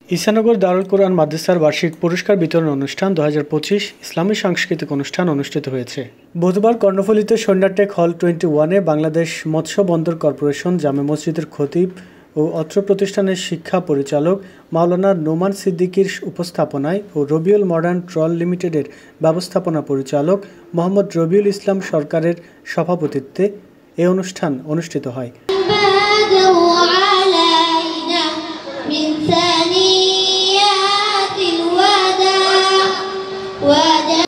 ঈসানগর দারুল কুরআন মাদ্রাসার বার্ষিক পুরস্কার বিতরণ অনুষ্ঠান 2025 ইসলামী সাংস্কৃতিক অনুষ্ঠান অনুষ্ঠিত হয়েছে। বুধবার কর্ণফুলীতে সন্ধ্যাটেক হল 21-এ বাংলাদেশ মৎস্য বন্দর কর্পোরেশন জামে মসজিদের খতিব ও অত্র প্রতিষ্ঠানের শিক্ষা পরিচালক মাওলানা নোমান সিদ্দিকীর উপস্থাপনায় ও রবিউল মডার্ন ট্রল লিমিটেডের ব্যবস্থাপনা পরিচালক মোহাম্মদ রবিউল ইসলাম সরকারের সভাপতিত্বে এই অনুষ্ঠান অনুষ্ঠিত হয়।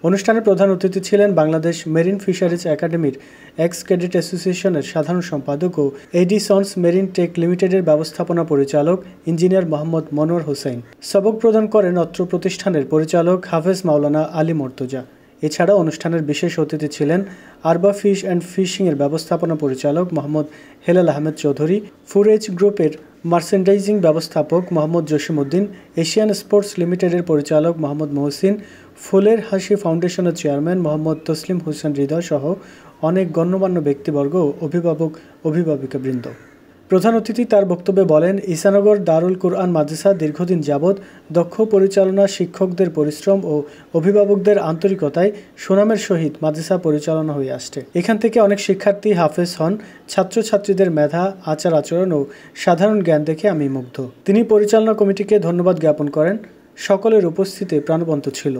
অনুষ্ঠানে প্রধান অতিথি ছিলেন বাংলাদেশ মেরিন ফিশারিজ একাডেমির এক্স ক্যাডেট অ্যাসোসিয়েশনের সাধারণ সম্পাদক ও এডিসন্স মেরিন টেক লিমিটেডের ব্যবস্থাপনা পরিচালক ইঞ্জিনিয়ার মোহাম্মদ মনোয়ার হোসেন। সবক প্রদান করেন অত্র প্রতিষ্ঠানের পরিচালক হাফেজ মাওলানা আলী মর্তজা। এছাড়া অনুষ্ঠানের বিশেষ অতিথি ছিলেন আরবা ফিশ অ্যান্ড ফিশিংয়ের ব্যবস্থাপনা পরিচালক মোহাম্মদ হেলাল আহমেদ চৌধুরী, ফুরেজ গ্রুপের মার্চেন্ডাইজিং ব্যবস্থাপক মোহাম্মদ জসিমউদ্দিন, এশিয়ান স্পোর্টস লিমিটেডের পরিচালক মোহাম্মদ মহসিন, ফুলের হাসি ফাউন্ডেশনের চেয়ারম্যান মোহাম্মদ তসলিম হোসেন হৃদয় সহ অনেক গণ্যমান্য ব্যক্তিবর্গ ও অভিভাবক অভিভাবিকাবৃন্দ। প্রধান অতিথি তার বক্তব্যে বলেন, ঈসানগর দারুল কুরআন মাদ্রাসা দীর্ঘদিন যাবৎ দক্ষ পরিচালনা, শিক্ষকদের পরিশ্রম ও অভিভাবকদের আন্তরিকতায় সুনামের সহিত মাদ্রাসা পরিচালনা হয়ে আসছে। এখান থেকে অনেক শিক্ষার্থী হাফেজ হন। ছাত্রছাত্রীদের মেধা, আচার আচরণ ও সাধারণ জ্ঞান দেখে আমি মুগ্ধ। তিনি পরিচালনা কমিটিকে ধন্যবাদ জ্ঞাপন করেন। সকলের উপস্থিতি প্রাণবন্ত ছিল।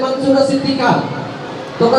Mansurah Siddiqah